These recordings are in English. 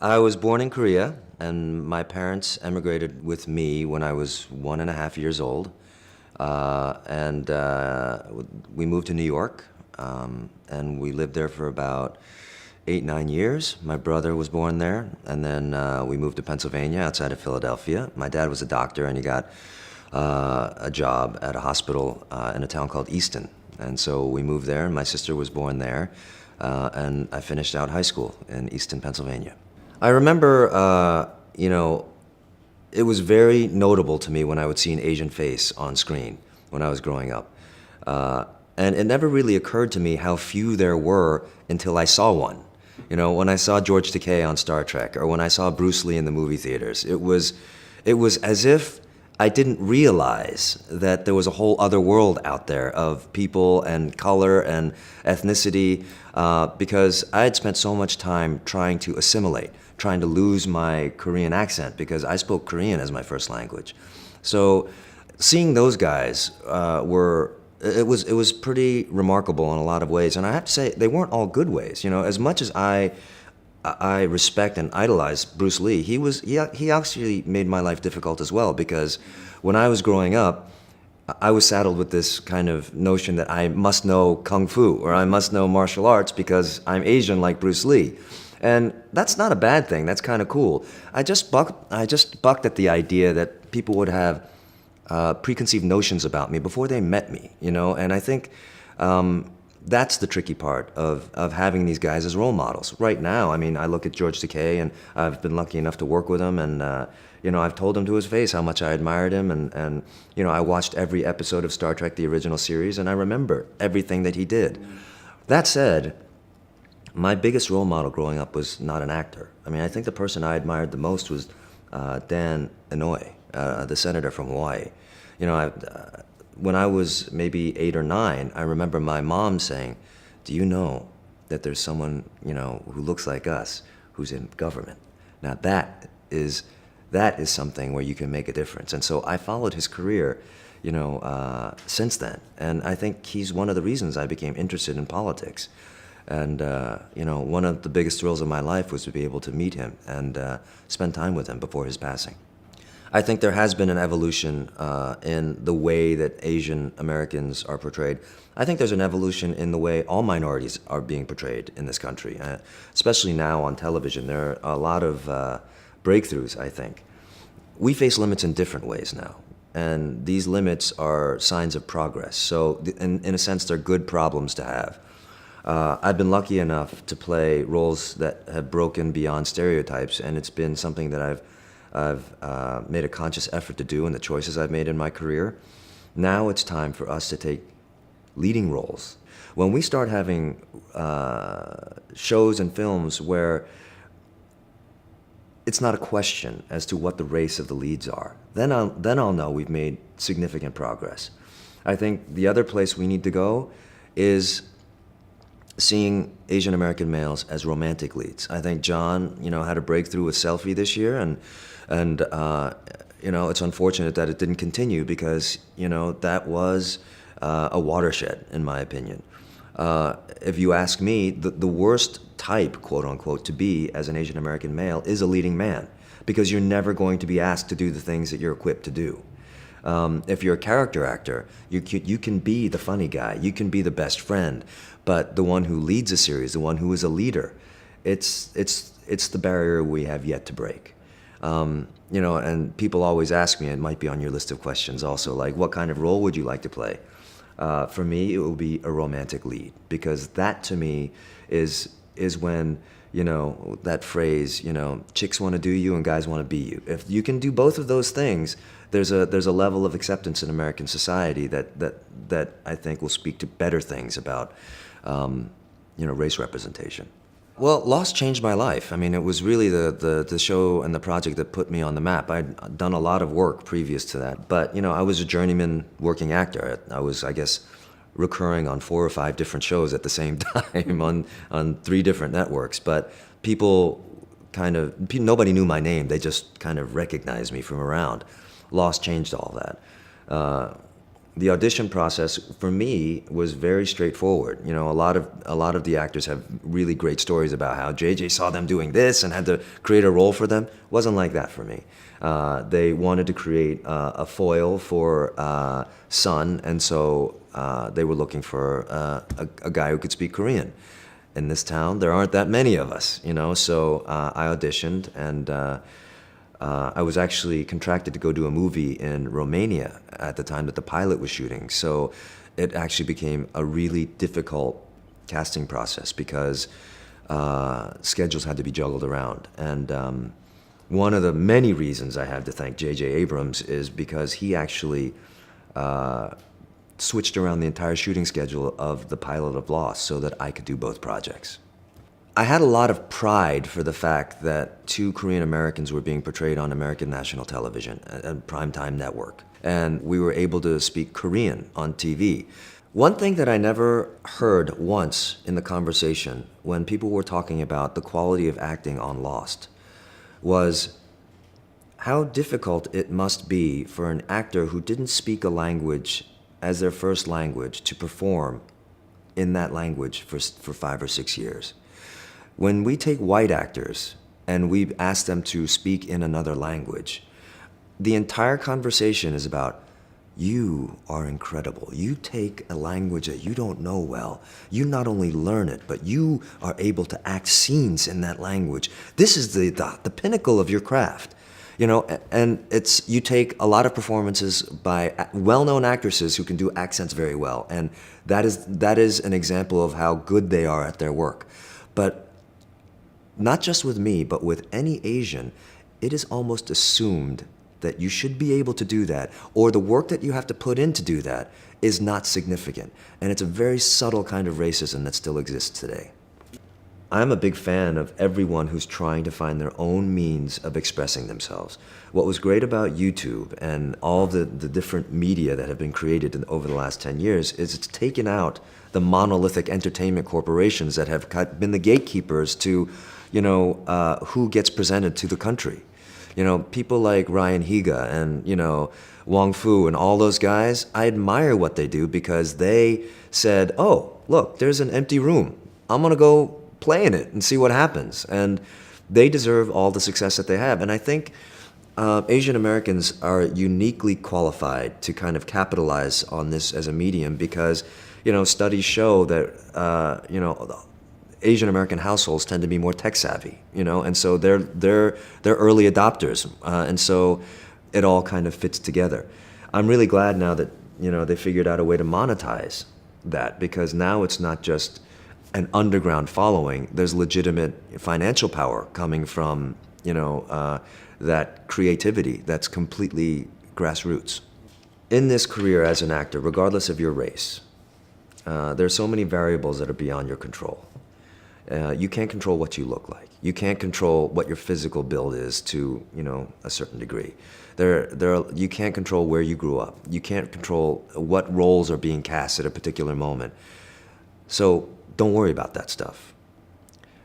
I was born in Korea, and my parents emigrated with me when I was 1.5 years old. And we moved to New York, and we lived there for about 8, 9 years. My brother was born there, and then we moved to Pennsylvania outside of Philadelphia. My dad was a doctor, and he got a job at a hospital in a town called Easton. And so we moved there, and my sister was born there, and I finished out high school in Easton, Pennsylvania. I remember, it was very notable to me when I would see an Asian face on screen when I was growing up. And it never really occurred to me how few there were until I saw one. You know, when I saw George Takei on Star Trek, or when I saw Bruce Lee in the movie theaters, it was as if I didn't realize that there was a whole other world out there of people and color and ethnicity, because I had spent so much time trying to assimilate, trying to lose my Korean accent because I spoke Korean as my first language. So seeing those guys it was pretty remarkable in a lot of ways, and I have to say they weren't all good ways. You know, as much as I respect and idolize Bruce Lee, he actually made my life difficult as well, because when I was growing up, I was saddled with this kind of notion that I must know kung fu or I must know martial arts because I'm Asian like Bruce Lee. And that's not a bad thing. That's kind of cool. I just bucked at the idea that people would have preconceived notions about me before they met me, you know? And I think that's the tricky part of having these guys as role models. Right now, I mean, I look at George Takei, and I've been lucky enough to work with him, and I've told him to his face how much I admired him, and I watched every episode of Star Trek, the original series, and I remember everything that he did. That said, my biggest role model growing up was not an actor. I mean, I think the person I admired the most was Dan Inouye, the senator from Hawaii. When I was maybe 8 or 9, I remember my mom saying, "Do you know that there's someone, who looks like us, who's in government?" Now that is something where you can make a difference. And so I followed his career, since then. And I think he's one of the reasons I became interested in politics. And, one of the biggest thrills of my life was to be able to meet him and spend time with him before his passing. I think there has been an evolution in the way that Asian Americans are portrayed. I think there's an evolution in the way all minorities are being portrayed in this country, especially now on television. There are a lot of breakthroughs, I think. We face limits in different ways now, and these limits are signs of progress. So in a sense, they're good problems to have. I've been lucky enough to play roles that have broken beyond stereotypes, and it's been something that I've made a conscious effort to do in the choices I've made in my career. Now it's time for us to take leading roles. When we start having shows and films where it's not a question as to what the race of the leads are, then I'll know we've made significant progress. I think the other place we need to go is seeing Asian American males as romantic leads. I think John, had a breakthrough with Selfie this year, and it's unfortunate that it didn't continue because, that was a watershed, in my opinion. If you ask me, the worst type, quote unquote, to be as an Asian American male is a leading man, because you're never going to be asked to do the things that you're equipped to do. If you're a character actor, you can be the funny guy, you can be the best friend, but the one who leads a series, the one who is a leader, it's the barrier we have yet to break. And people always ask me, and it might be on your list of questions also, like, what kind of role would you like to play? For me, it will be a romantic lead, because that to me is when, that phrase, chicks want to do you and guys want to be you. If you can do both of those things, there's a level of acceptance in American society that I think will speak to better things about, race representation. Well, Lost changed my life. I mean, it was really the show and the project that put me on the map. I'd done a lot of work previous to that, but, I was a journeyman working actor. I was, I guess, recurring on 4 or 5 different shows at the same time on 3 different networks. But nobody knew my name. They just kind of recognized me from around. Lost changed all that. the audition process for me was very straightforward. You know, a lot of the actors have really great stories about how JJ saw them doing this and had to create a role for them. Wasn't like that for me. They wanted to create a foil for Sun, and so they were looking for a guy who could speak Korean. In this town, there aren't that many of us, you know. So I auditioned, and I was actually contracted to go do a movie in Romania at the time that the pilot was shooting. So it actually became a really difficult casting process because schedules had to be juggled around. And one of the many reasons I have to thank J.J. Abrams is because he actually switched around the entire shooting schedule of the pilot of Lost so that I could do both projects. I had a lot of pride for the fact that two Korean Americans were being portrayed on American national television, a primetime network, and we were able to speak Korean on TV. One thing that I never heard once in the conversation when people were talking about the quality of acting on Lost was how difficult it must be for an actor who didn't speak a language as their first language to perform in that language for 5 or 6 years. When we take white actors and we ask them to speak in another language, the entire conversation is about, you are incredible. You take a language that you don't know well. You not only learn it, but you are able to act scenes in that language. This is the pinnacle of your craft. You know, and it's, you take a lot of performances by well-known actresses who can do accents very well, and that is an example of how good they are at their work. But not just with me, but with any Asian, it is almost assumed that you should be able to do that, or the work that you have to put in to do that is not significant. And it's a very subtle kind of racism that still exists today. I'm a big fan of everyone who's trying to find their own means of expressing themselves. What was great about YouTube and all the different media that have been created over the last 10 years is it's taken out the monolithic entertainment corporations that have been the gatekeepers to, you know, who gets presented to the country. You know, people like Ryan Higa and, you know, Wong Fu and all those guys, I admire what they do because they said, oh, look, there's an empty room. I'm gonna go play in it and see what happens. And they deserve all the success that they have. And I think Asian Americans are uniquely qualified to kind of capitalize on this as a medium because, you know, studies show that, you know, Asian American households tend to be more tech savvy, you know, and so they're early adopters. And so it all kind of fits together. I'm really glad now that, you know, they figured out a way to monetize that, because now it's not just an underground following. There's legitimate financial power coming from, you know, that creativity that's completely grassroots. In this career as an actor, regardless of your race, there's so many variables that are beyond your control. You can't control what you look like. You can't control what your physical build is to, you know, a certain degree. You can't control where you grew up. You can't control what roles are being cast at a particular moment. So don't worry about that stuff.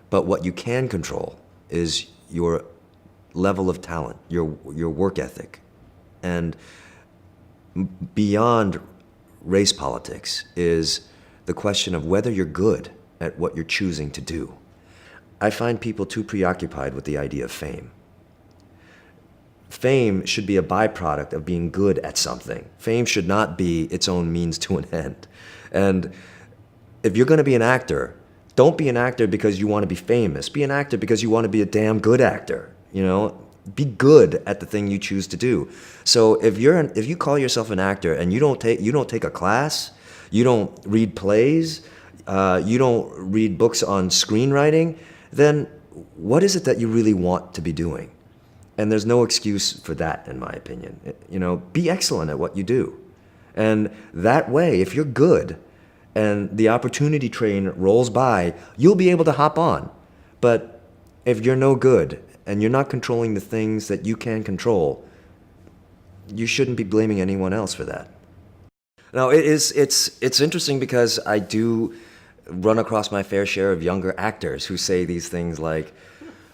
But what you can control is your level of talent, your work ethic. And beyond race politics is the question of whether you're good at what you're choosing to do. I find people too preoccupied with the idea of fame. Fame should be a byproduct of being good at something. Fame should not be its own means to an end. And if you're going to be an actor, don't be an actor because you want to be famous. Be an actor because you want to be a damn good actor. You know, be good at the thing you choose to do. So if you call yourself an actor and you don't take a class, you don't read plays, you don't read books on screenwriting, then what is it that you really want to be doing? And there's no excuse for that, in my opinion. You know, be excellent at what you do. And that way, if you're good and the opportunity train rolls by, you'll be able to hop on. But if you're no good and you're not controlling the things that you can control, you shouldn't be blaming anyone else for that. Now, it's interesting because I do run across my fair share of younger actors who say these things like,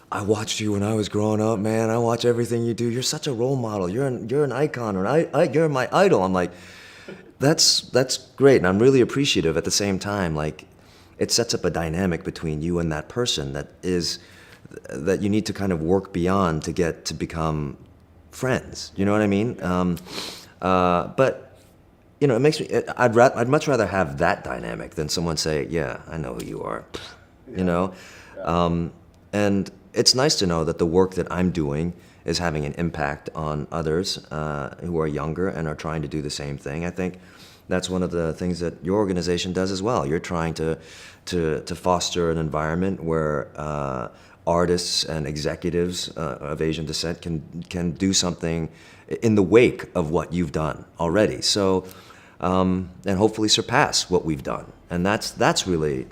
I watched you when I was growing up, man. I watch everything you do. You're such a role model. You're an icon, or you're my idol. I'm like, That's great, and I'm really appreciative. At the same time, like, it sets up a dynamic between you and that person that you need to kind of work beyond to get to become friends. You know what I mean? But you know, it makes me. I'd much rather have that dynamic than someone say, "Yeah, I know who you are." You know, and it's nice to know that the work that I'm doing is having an impact on others who are younger and are trying to do the same thing. I think that's one of the things that your organization does as well. You're trying to foster an environment where artists and executives of Asian descent can do something in the wake of what you've done already. So, and hopefully surpass what we've done. And that's really,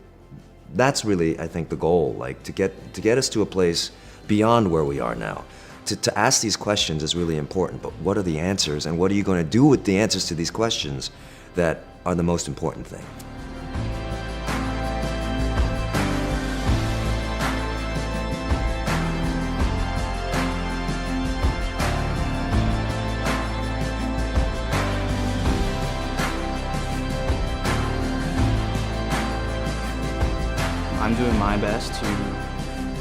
I think, the goal. Like, to get us to a place beyond where we are now. To ask these questions is really important, but what are the answers, and what are you going to do with the answers to these questions that are the most important thing? I'm doing my best to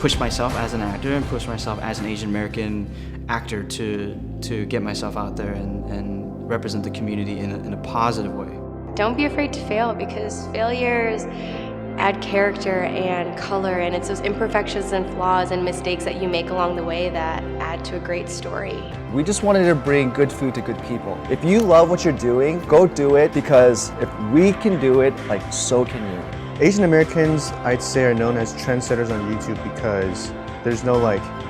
push myself as an actor and push myself as an Asian American actor to get myself out there and represent the community in a positive way. Don't be afraid to fail, because failures add character and color, and it's those imperfections and flaws and mistakes that you make along the way that add to a great story. We just wanted to bring good food to good people. If you love what you're doing, go do it, because if we can do it, like, so can you. Asian Americans, I'd say, are known as trendsetters on YouTube because there's no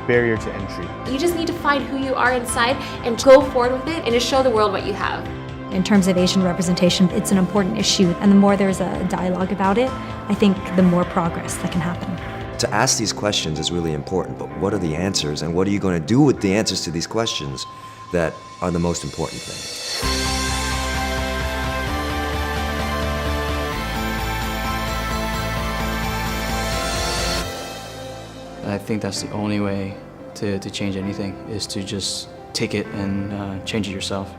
barrier to entry. You just need to find who you are inside and go forward with it and just show the world what you have. In terms of Asian representation, it's an important issue, and the more there's a dialogue about it, I think the more progress that can happen. To ask these questions is really important, but what are the answers, and what are you going to do with the answers to these questions that are the most important thing? I think that's the only way to change anything, is to just take it and change it yourself.